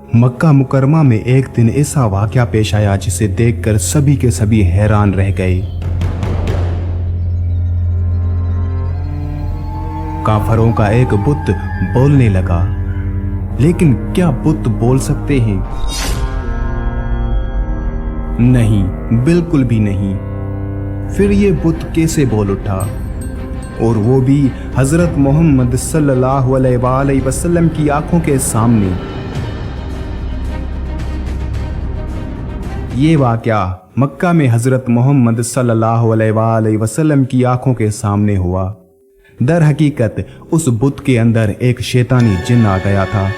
मक्का मुकरमा में एक दिन ऐसा वाक़या पेश आया जिसे देखकर सभी के सभी हैरान रह गए। काफरों का एक बुत बोलने लगा, लेकिन क्या बुत बोल सकते हैं? नहीं, बिल्कुल भी नहीं। फिर ये बुत कैसे बोल उठा, और वो भी हजरत मोहम्मद सल्लल्लाहु अलैहि वसल्लम की आंखों के सामने। ये वाक़या मक्का में हजरत मोहम्मद सल्लल्लाहु अलैहि वसल्लम की आंखों के सामने हुआ। दर हकीकत उस बुत के अंदर एक शैतानी जिन आ गया था,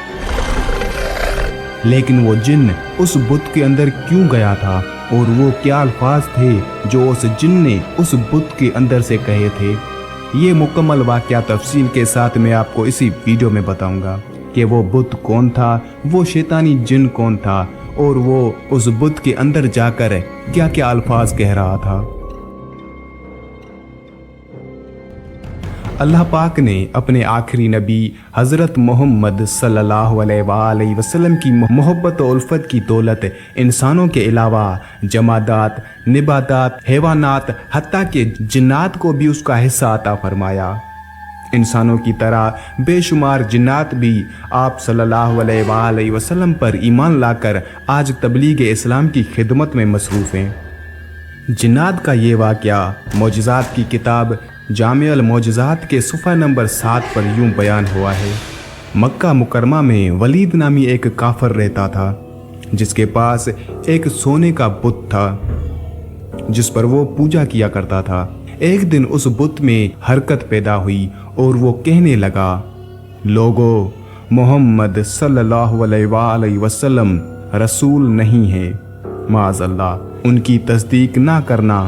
लेकिन वो जिन उस बुत के अंदर क्यों गया था और वो क्या अल्फाज थे जो उस जिन ने उस बुत के अंदर से कहे थे, ये मुकम्मल वाक़या तफसील के साथ मैं आपको इसी वीडियो में बताऊंगा कि वो बुत कौन था, वो शैतानी जिन कौन था और वो उस बुत के अंदर जाकर क्या क्या अल्फाज कह रहा था। अल्लाह पाक ने अपने आखिरी नबी हज़रत मोहम्मद सल्लल्लाहु अलैहि वसल्लम की मोहब्बत और उल्फत की दौलत इंसानों के अलावा जमादात, निबातात, हैवानात, हत्ता के जिन्नात को भी उसका हिस्सा अता फरमाया। इंसानों की तरह बेशुमार जिन्नात भी आप सल्लल्लाहु अलैहि वसल्लम पर ईमान लाकर आज तबलीग इस्लाम की खिदमत में मसरूफ़ हैं। जिन्नात का ये वाक़या मौजिज़ात की किताब जामिअल मौजिज़ात के सफ़ा नंबर 7 पर यूं बयान हुआ है। मक्का मुकरमा में वलीद नामी एक काफर रहता था, जिसके पास एक सोने का बुत था जिस पर वो पूजा किया करता था। एक दिन उस बुत में हरकत पैदा हुई और वो कहने लगा, लोगो, मोहम्मद सल्लल्लाहु अलैहि वसल्लम रसूल नहीं है, माज़अल्लाह, उनकी तस्दीक ना करना।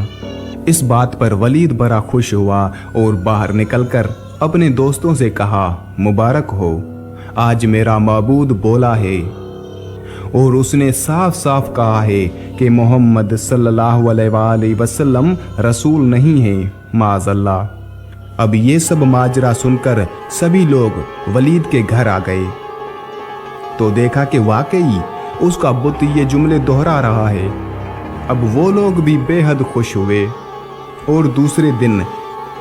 इस बात पर वलीद बड़ा खुश हुआ और बाहर निकलकर अपने दोस्तों से कहा, मुबारक हो, आज मेरा माबूद बोला है और उसने साफ साफ कहा है कि मोहम्मद सल्लल्लाहु अलैहि वसल्लम रसूल नहीं है, माज़अल्लाह। अब ये सब माजरा सुनकर सभी लोग वलीद के घर आ गए तो देखा कि वाकई उसका बुत ये जुमले दोहरा रहा है। अब वो लोग भी बेहद खुश हुए और दूसरे दिन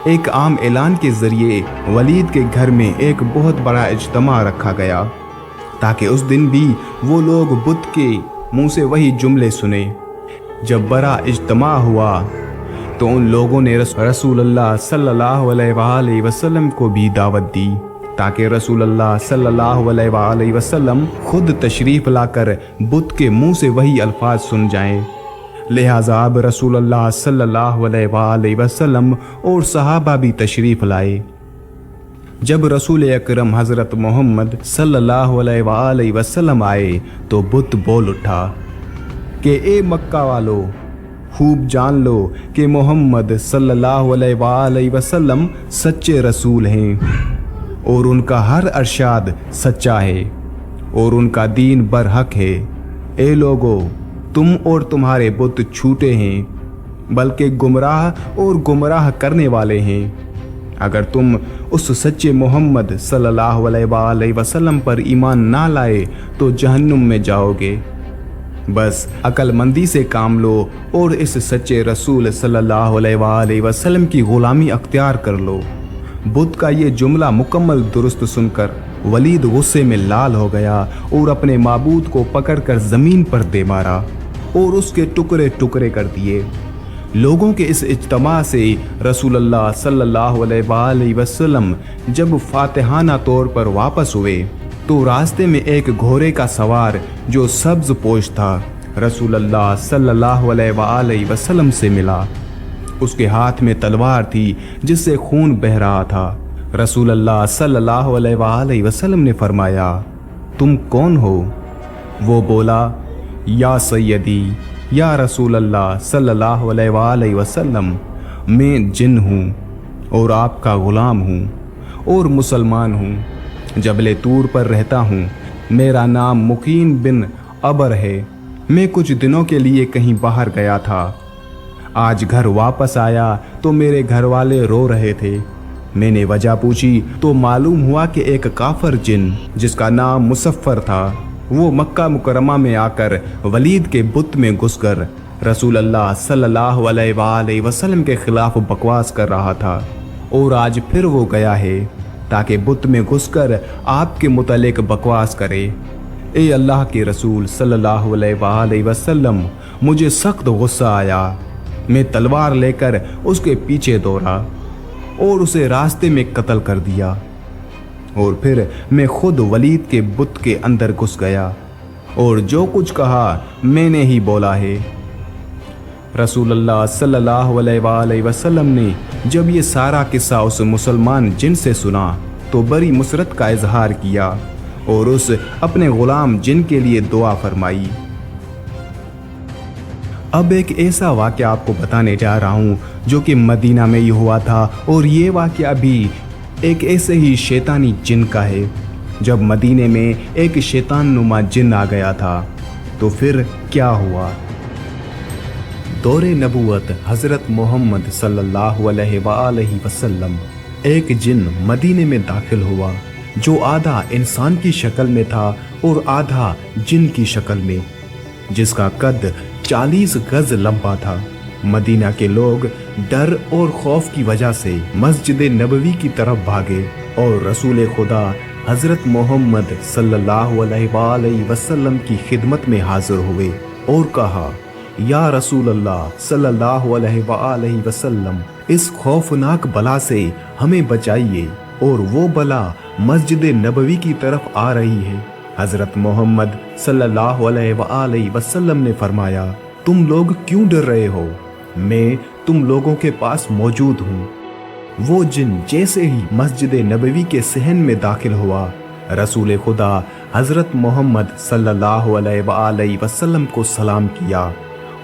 एक आम ऐलान के जरिए वलीद के घर में एक बहुत बड़ा इज्तिमा रखा गया ताकि उस दिन भी वो लोग बुत के मुंह से वही जुमले सुने। जब बड़ा इज्तिमा हुआ तो उन लोगों ने रसूलुल्लाह सल्लल्लाहु अलैहि वसल्लम को भी दावत दी ताकि रसूलुल्लाह सल्लल्लाहु अलैहि वसल्लम खुद तशरीफ लाकर बुत के मुंह से वही अल्फाज सुन जाएं। लिहाजा अब रसूलुल्लाह सल्लल्लाहु अलैहि वसल्लम और सहाबा भी तशरीफ लाए। जब रसूल अकरम हज़रत मोहम्मद सल्लल्लाहु अलैहि वसल्लम आए तो बुत बोल उठा कि ए मक्का वालों, खूब जान लो कि मोहम्मद सल्लल्लाहु अलैहि वसल्लम सच्चे रसूल हैं और उनका हर अरशाद सच्चा है और उनका दीन बरहक है। ए लोगो, तुम और तुम्हारे बुत छूटे हैं, बल्कि गुमराह और गुमराह करने वाले हैं। अगर तुम उस सच्चे मोहम्मद सल्लल्लाहु अलैहि वसल्लम पर ईमान ना लाए तो जहन्नुम में जाओगे। बस अक्लमंदी से काम लो और इस सच्चे रसूल सल्लल्लाहु अलैहि वसल्लम की गुलामी अख्तियार कर लो। बुत का ये जुमला मुकम्मल दुरुस्त सुनकर वलीद गुस्से में लाल हो गया और अपने माबूद को पकड़कर ज़मीन पर दे मारा और उसके टुकड़े टुकड़े कर दिए। लोगों के इस इज्तिमा से रसूलुल्लाह सल्लल्लाहु अलैहि वसल्लम जब फातिहाना तौर पर वापस हुए तो रास्ते में एक घोड़े का सवार जो सब्ज पोश था रसूलुल्लाह सल्लल्लाहु अलैहि वसल्लम से मिला। उसके हाथ में तलवार थी जिससे खून बह रहा था। रसूलुल्लाह सल्लल्लाहु अलैहि वसल्लम ने फरमाया, तुम कौन हो? वो बोला, या सैयदी, या रसूलुल्लाह सल्लल्लाहु अलैहि वसल्लम, मैं जिन हूँ और आपका ग़ुलाम हूँ और मुसलमान हूँ। जबले तूर पर रहता हूँ। मेरा नाम मुकीन बिन अबर है। मैं कुछ दिनों के लिए कहीं बाहर गया था। आज घर वापस आया तो मेरे घर वाले रो रहे थे। मैंने वजह पूछी तो मालूम हुआ कि एक काफर जिन जिसका नाम मुसफ़र था वो मक्का मुकरमा में आकर वलीद के बुत में घुसकर रसूल अल्लाह सल्लल्लाहु अलैहि वसल्लम के खिलाफ बकवास कर रहा था, और आज फिर वो गया है ताकि बुत में घुसकर आपके मुतालिक बकवास करे। ए अल्लाह के रसूल सल्लल्लाहु अलैहि वसल्लम, मुझे सख्त गुस्सा आया। मैं तलवार लेकर उसके पीछे दौड़ा और उसे रास्ते में कत्ल कर दिया, और फिर मैं खुद वलीद के बुत के अंदर घुस गया और जो कुछ कहा मैंने ही बोला है। रसूलुल्लाह सल्लल्लाहु अलैहि वसल्लम ने जब ये सारा किस्सा उस मुसलमान जिन से सुना तो बड़ी मुसरत का इजहार किया और उस अपने गुलाम जिन के लिए दुआ फरमाई। अब एक ऐसा वाक़या आपको बताने जा रहा हूँ जो कि मदीना में ही हुआ था, और ये वाक़या भी एक ऐसे ही शैतानी जिन का है। जब मदीने में एक शैतान नुमा जिन आ गया था तो फिर क्या हुआ। दौरे नबूवत हज़रत मोहम्मद सल्लल्लाहु अलैहि वसल्लम एक जिन मदीने में दाखिल हुआ जो आधा इंसान की शक्ल में था और आधा जिन की शक्ल में, जिसका कद 40 गज लंबा था। मदीना के लोग डर और खौफ की वजह से मस्जिद नबवी की तरफ भागे और रसूल खुदा हज़रत मोहम्मद सल्लल्लाहु अलैहि वसल्लम की खिदमत में हाजिर हुए और कहा, या रसूल अल्लाह सल्लल्लाहु अलैहि वसल्लम, इस खौफनाक बला से हमें बचाइए, और वो बला मस्जिद नबवी की तरफ आ रही है। हज़रत मोहम्मद सल्लल्लाहु अलैहि वसल्लम ने फरमाया, तुम लोग क्यों डर रहे हो, मैं तुम लोगों के पास मौजूद हूँ। वो जिन जैसे ही मस्जिद नबवी के सहन में दाखिल हुआ, रसूल खुदा हज़रत मोहम्मद सल्लल्लाहु अलैहि वसल्लम को सलाम किया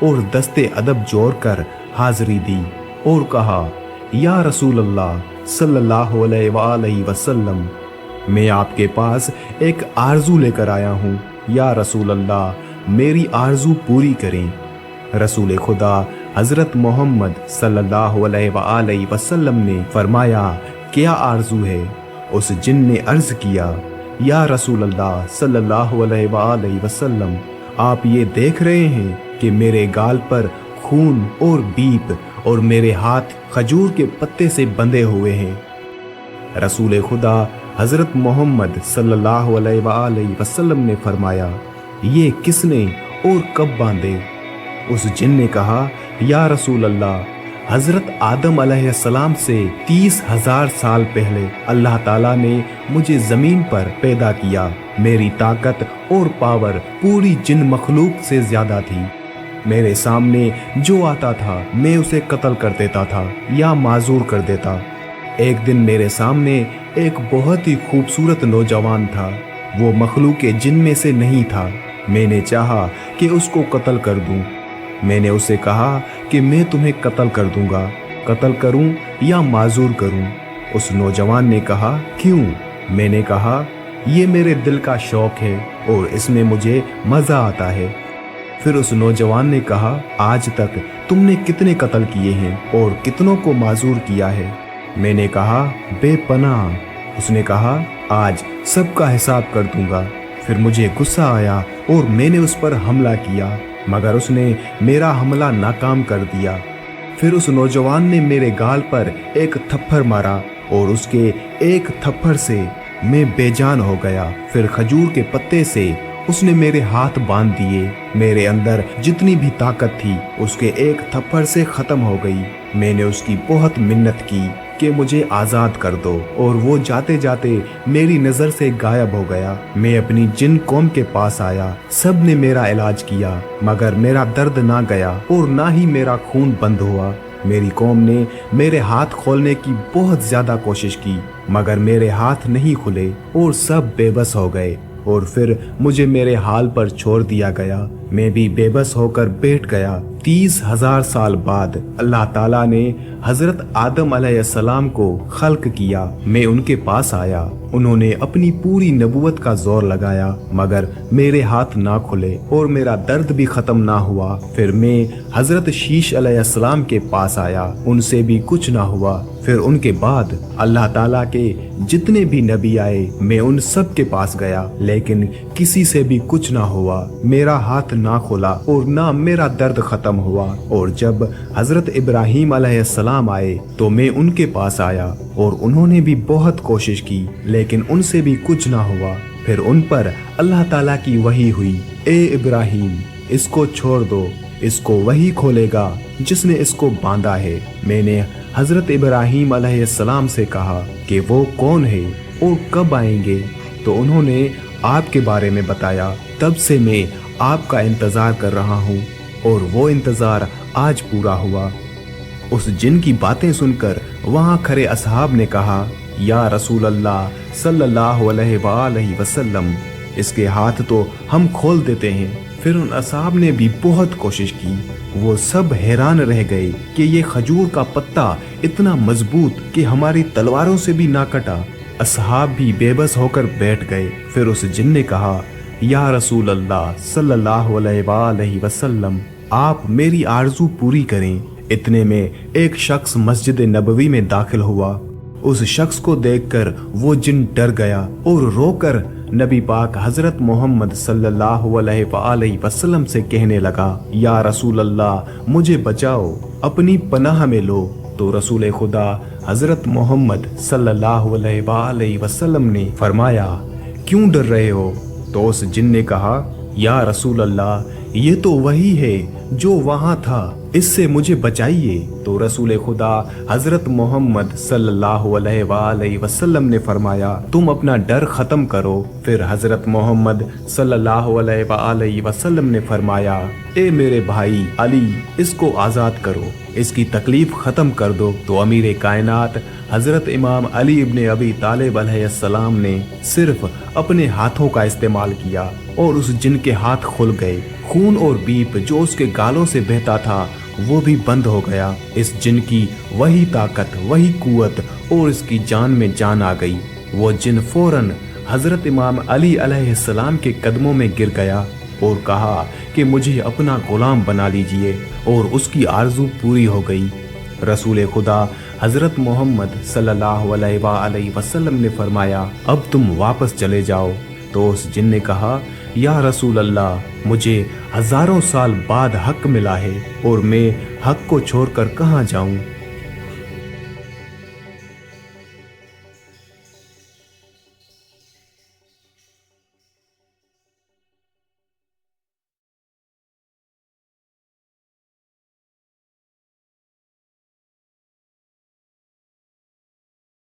और दस्ते अदब जोड़ कर हाज़री दी और कहा, या रसूल अल्लाह सल्लल्लाहु अलैहि वसल्लम, मैं आपके पास एक आरजू लेकर आया हूँ। या रसूल अल्लाह, मेरी आरजू पूरी करें। रसूल खुदा हज़रत मोहम्मद सल्लल्लाहु अलैहि वसल्लम ने फरमाया, क्या आरजू है? उस जिन ने अर्ज किया, या रसूल अल्लाह सल्लल्लाहु अलैहि वसल्लम, आप ये देख रहे हैं कि मेरे गाल पर खून और बीप और मेरे हाथ खजूर के पत्ते से बंधे हुए हैं। रसूल खुदा हज़रत मोहम्मद सल्लल्लाहु अलैहि वसल्लम ने फरमाया, ये किसने और कब बांधे? उस जिन ने कहा, या रसूल अल्लाह, हज़रत आदम अलैहिस्सलाम से 30,000 साल पहले अल्लाह ताला ने मुझे ज़मीन पर पैदा किया। मेरी ताकत और पावर पूरी जिन मखलूक से ज़्यादा थी। मेरे सामने जो आता था मैं उसे कत्ल कर देता था या माजूर कर देता। एक दिन मेरे सामने एक बहुत ही खूबसूरत नौजवान था। वो मखलूक के जिन में से नहीं था। मैंने चाहा कि उसको कत्ल कर दूं। मैंने उसे कहा कि मैं तुम्हें कत्ल कर दूंगा, कत्ल करूं या माजूर करूं। उस नौजवान ने कहा, क्यों? मैंने कहा, ये मेरे दिल का शौक है और इसमें मुझे मज़ा आता है। फिर उस नौजवान ने कहा, आज तक तुमने कितने कत्ल किए हैं और कितनों को माजूर किया है? मैंने कहा, बेपनाह। उसने कहा, आज सबका हिसाब कर दूंगा। फिर मुझे गुस्सा आया और मैंने उस पर हमला किया, मगर उसने मेरा हमला नाकाम कर दिया। फिर उस नौजवान ने मेरे गाल पर एक थप्पड़ मारा और उसके एक थप्पड़ से मैं बेजान हो गया। फिर खजूर के पत्ते से उसने मेरे हाथ बांध दिए। मेरे अंदर जितनी भी ताकत थी उसके एक थप्पड़ से खत्म हो गई। मैंने उसकी बहुत मिन्नत की कि मुझे आज़ाद कर दो, और वो जाते जाते मेरी नज़र से गायब हो गया। मैं अपनी जिन कौम के पास आया, सब ने मेरा इलाज किया, मगर मेरा दर्द ना गया और ना ही मेरा खून बंद हुआ। मेरी कौम ने मेरे हाथ खोलने की बहुत ज़्यादा कोशिश की, मगर मेरे हाथ नहीं खुले और सब बेबस हो गए, और फिर मुझे मेरे हाल पर छोड़ दिया गया। मैं भी बेबस होकर बैठ गया। 30,000 साल बाद अल्लाह ताला ने हजरत आदम अलैहिस्सलाम को खल्क किया। मैं उनके पास आया, उन्होंने अपनी पूरी नबूवत का जोर लगाया, मगर मेरे हाथ ना खुले और मेरा दर्द भी खत्म ना हुआ। फिर मैं हजरत शीश अलैहिस्सलाम के पास आया, उनसे भी कुछ ना हुआ। फिर उनके बाद अल्लाह ताला के जितने भी नबी आए, मैं उन सब के पास गया, लेकिन किसी से भी कुछ ना हुआ। मेरा हाथ ना खुला और ना मेरा दर्द खत्म हुआ। और जब हजरत इब्राहीम अलैहिस्सलाम आए तो मैं उनके पास आया और उन्होंने भी बहुत कोशिश की, लेकिन उनसे भी कुछ ना हुआ। फिर उन पर अल्लाह ताला की वही हुई, ए इब्राहीम, इसको छोड़ दो, इसको वही खोलेगा जिसने इसको बांधा है। मैंने हजरत इब्राहीम अलैहिस्सलाम से कहा कि वो कौन है और कब आएंगे, तो उन्होंने आपके बारे में बताया। तब से मैं आपका इंतजार कर रहा हूँ और वो इंतजार आज पूरा हुआ। उस जिन की बातें सुनकर वहां खड़े असहाब ने कहा, या रसूल अल्लाह सल्लल्लाहु अलैहि वसल्लम, इसके हाथ तो हम खोल देते हैं। फिर उन असहाब ने भी बहुत कोशिश की। वो सब हैरान रह गए कि ये खजूर का पत्ता इतना मजबूत कि हमारी तलवारों से भी ना कटा। असहाब भी बेबस होकर बैठ गए। फिर उस जिन ने कहा, या रसूल अल्लाह सल्लल्लाहु अलैहि वसल्लम, आप मेरी आरज़ू पूरी करें। इतने में एक शख्स मस्जिद नबवी में दाखिल हुआ। उस शख्स को देखकर वो जिन डर गया और रोकर नबी पाक हजरत मोहम्मद सल्लल्लाहु अलैहि वसल्लम से कहने लगा, या रसूल अल्लाह, मुझे बचाओ, अपनी पनाह में लो। तो रसूल खुदा हजरत मोहम्मद सल्लल्लाहु अलैहि वसल्लम ने फरमाया, क्यों डर रहे हो? तो उस जिन ने कहा, या रसूल अल्लाह, ये तो वही है जो वहां था, इससे मुझे बचाइए। तो रसूल खुदा हजरत मोहम्मद सल्लल्लाहु अलैहि वसल्लम ने फरमाया, तुम अपना डर खत्म करो। फिर हजरत मोहम्मद सल्लल्लाहु अलैहि वसल्लम ने फरमाया, ए मेरे भाई अली, इसको आजाद करो, इसकी तकलीफ खत्म कर दो। तो अमीर कायनात हजरत इमाम अली इब्ने अबी तालिब अलैहिस्सलाम ने सिर्फ अपने हाथों का इस्तेमाल किया और उस जिन के हाथ खुल गए। खून और बीप जो उसके गालों से बहता था वो भी बंद हो गया। इस जिन की वही ताकत, वही कुव्वत और इसकी जान में जान आ गई। वो जिन फौरन हजरत इमाम अली अलैहिस्सलाम के कदमों में गिर गया और कहा कि मुझे अपना गुलाम बना लीजिए, और उसकी आरजू पूरी हो गई। रसूल खुदा हजरत मोहम्मद सल्लल्लाहु अलैहि वसल्लम ने फरमाया, अब तुम वापस चले जाओ। तो उस जिन ने कहा, या रसूल अल्लाह, मुझे हजारों साल बाद हक मिला है और मैं हक को छोड़कर कहाँ जाऊं?